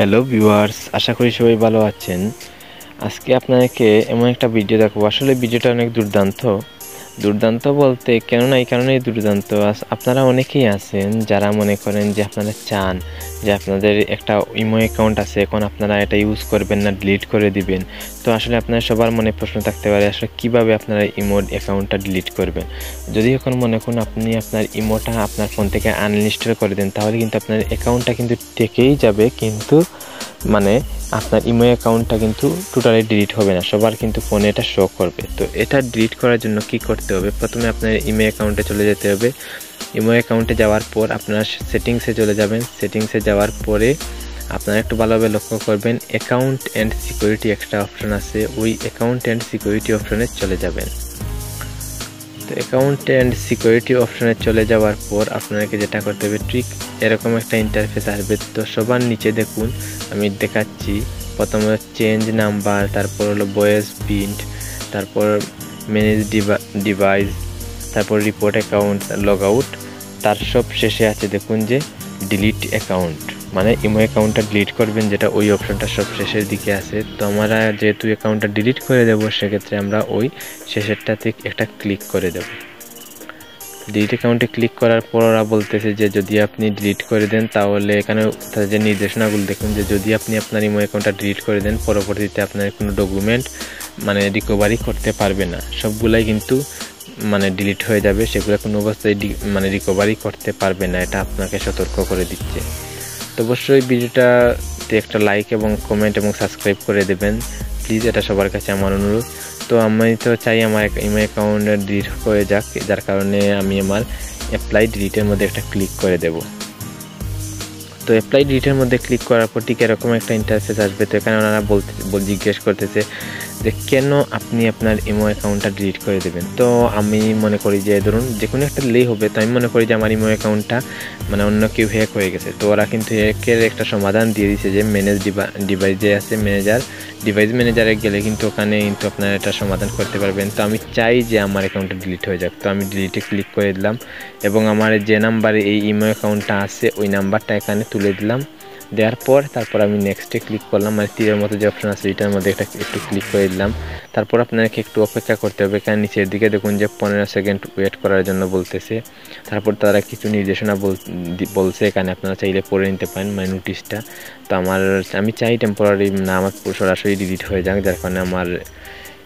Hello viewers, আশা করি সবাই ভালো আছেন। আজকে আপনাদেরকে এমন একটা ভিডিও দেখাবো। আসলে ভিডিওটা অনেক দুর্দান্ত বলতে কেননা এই কারণেই দুর্দান্ত, আপনারা অনেকেই আছেন যারা মনে করেন যে আপনারা চান যে আপনাদের একটা ইমো অ্যাকাউন্ট আছে, এখন আপনারা এটা ইউজ করবেন না, ডিলিট করে দিবেন। তো আসলে আপনার সবার মনে প্রশ্ন থাকতে পারে আসলে কিভাবে আপনারা ইমো অ্যাকাউন্টটা ডিলিট করবেন। যদি এখন মনে করুন আপনি আপনার ইমোটা আপনার ফোন থেকে আনইনস্টল করে দেন, তাহলে কিন্তু আপনার অ্যাকাউন্টটা কিন্তু থেকেই যাবে, কিন্তু মানে আপনার ইমো অ্যাকাউন্টটা কিন্তু টোটালি ডিলিট হবে না, সবার কিন্তু ফোনে এটা শো করবে। তো এটা ডিলিট করার জন্য কি করতে হবে, প্রথমে আপনার ইমো অ্যাকাউন্টে চলে যেতে হবে। ইমো অ্যাকাউন্টে যাওয়ার পর আপনার সেটিংসে চলে যাবেন। সেটিংসে যাওয়ার পরে আপনারা একটু ভালোভাবে লক্ষ্য করবেন, অ্যাকাউন্ট অ্যান্ড সিকিউরিটি একটা অপশন আছে, ওই অ্যাকাউন্ট অ্যান্ড সিকিউরিটি অপশনে চলে যাবেন। তো অ্যাকাউন্ট অ্যান্ড সিকিউরিটি অপশনে চলে যাওয়ার পর আপনাকে যেটা করতে হবে, ঠিক এরকম একটা ইন্টারফেস আসবে। তো সবার নিচে দেখুন, আমি দেখাচ্ছি, প্রথমে চেঞ্জ নাম্বার, তারপর হলো ভয়েস প্রিন্ট, তারপর ম্যানেজ ডিভাইস, তারপর রিপোর্ট অ্যাকাউন্ট, লগ আউট, তার সব শেষে আছে দেখুন যে ডিলিট অ্যাকাউন্ট, মানে ইমো অ্যাকাউন্টটা ডিলিট করবেন, যেটা ওই অপশনটা সব শেষের দিকে আছে। তো আমরা যেহেতু অ্যাকাউন্টটা ডিলিট করে দেবো, সেক্ষেত্রে আমরা ওই শেষেরটাতে একটা ক্লিক করে দেব। ডিলিট অ্যাকাউন্টে ক্লিক করার পর ওরা বলতেছে যে যদি আপনি ডিলিট করে দেন, তাহলে এখানে তাদের যে নির্দেশনাগুলো দেখুন, যে যদি আপনি আপনার ইমো অ্যাকাউন্টটা ডিলিট করে দেন, পরবর্তীতে আপনার কোনো ডকুমেন্ট মানে রিকভারি করতে পারবে না, সবগুলাই কিন্তু মানে ডিলিট হয়ে যাবে, সেগুলো কোনো অবস্থায় মানে রিকভারি করতে পারবে না, এটা আপনাকে সতর্ক করে দিচ্ছে। তো অবশ্যই ভিডিওটাতে একটা লাইক এবং কমেন্ট এবং সাবস্ক্রাইব করে দেবেন প্লিজ, এটা সবার কাছে আমার অনুরোধ। তো আমি তো চাই আমার ইমো অ্যাকাউন্ট ডিলিট হয়ে যাক, যার কারণে আমি আমার অ্যাপ্লাই ডিলিটের মধ্যে একটা ক্লিক করে দেব। তো অ্যাপ্লাই ডিলিটের মধ্যে ক্লিক করার পর ঠিক এরকম একটা ইন্টারফেস আসবে। তো এখানে ওনারা জিজ্ঞেস করতেছে যে কেন আপনি আপনার ইমো অ্যাকাউন্টটা ডিলিট করে দেবেন। তো আমি মনে করি যে ধরুন যে কোনো একটা দিলেই হবে, তো আমি মনে করি যে আমার ইমো অ্যাকাউন্টটা মানে অন্য কেউ হ্যাক হয়ে গেছে। তো ওরা কিন্তু হ্যাকের একটা সমাধান দিয়ে দিয়েছে যে ম্যানেজ ডিভাইস যে আছে, ডিভাইস ম্যানেজারে গেলে কিন্তু ওখানে কিন্তু আপনারা এটা সমাধান করতে পারবেন। তো আমি চাই যে আমার অ্যাকাউন্টটা ডিলিট হয়ে যাক, তো আমি ডিলিটে ক্লিক করে দিলাম এবং আমার যে নাম্বারে এই ইমো অ্যাকাউন্টটা আছে ওই নাম্বারটা এখানে তুলে দিলাম। দেওয়ার পর তারপর আমি নেক্সটে ক্লিক করলাম, মানে তীরের মতো যে অপশন আছে এটার মধ্যে একটু ক্লিক করে দিলাম। তারপর আপনাকে একটু অপেক্ষা করতে হবে। এখানে নিচের দিকে দেখুন যে 15 সেকেন্ড ওয়েট করার জন্য বলতেছে। তারপর তারা কিছু নির্দেশনা বলছে, এখানে আপনারা চাইলে পড়ে নিতে পারেন মানে নোটিশটা। তো আমি চাই টেম্পোরারি না আমার সরাসরি ডিলিট হয়ে যাক, যার কারণে আমার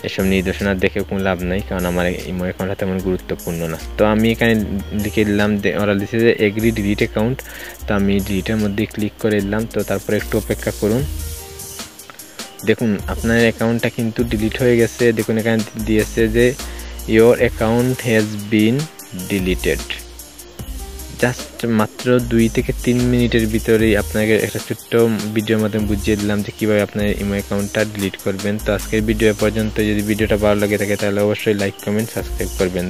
এসব নির্দেশনা দেখে কোনো লাভ নাই, কারণ আমার ইমো অ্যাকাউন্টটা তেমন গুরুত্বপূর্ণ না। তো আমি এখানে লিখে দিলাম, ওরা লিখেছে যে এগ্রি ডিলিট অ্যাকাউন্ট। তো আমি ডিলিটের মধ্যে ক্লিক করে দিলাম। তো তারপরে একটু অপেক্ষা করুন, দেখুন আপনার অ্যাকাউন্টটা কিন্তু ডিলিট হয়ে গেছে। দেখুন এখানে দিয়েছে যে your account has been deleted. Just মাত্র 2 থেকে 3 মিনিটের ভিতরেই আপনাকে একটা ছোট্ট ভিডিওর মাধ্যমে বুঝিয়ে দিলাম যে কীভাবে আপনার ইমো অ্যাকাউন্টটা ডিলিট করবেন। তো আজকের ভিডিও পর্যন্ত, যদি ভিডিওটা ভালো লাগে থাকে তাহলে অবশ্যই লাইক, কমেন্ট, সাবস্ক্রাইব করবেন।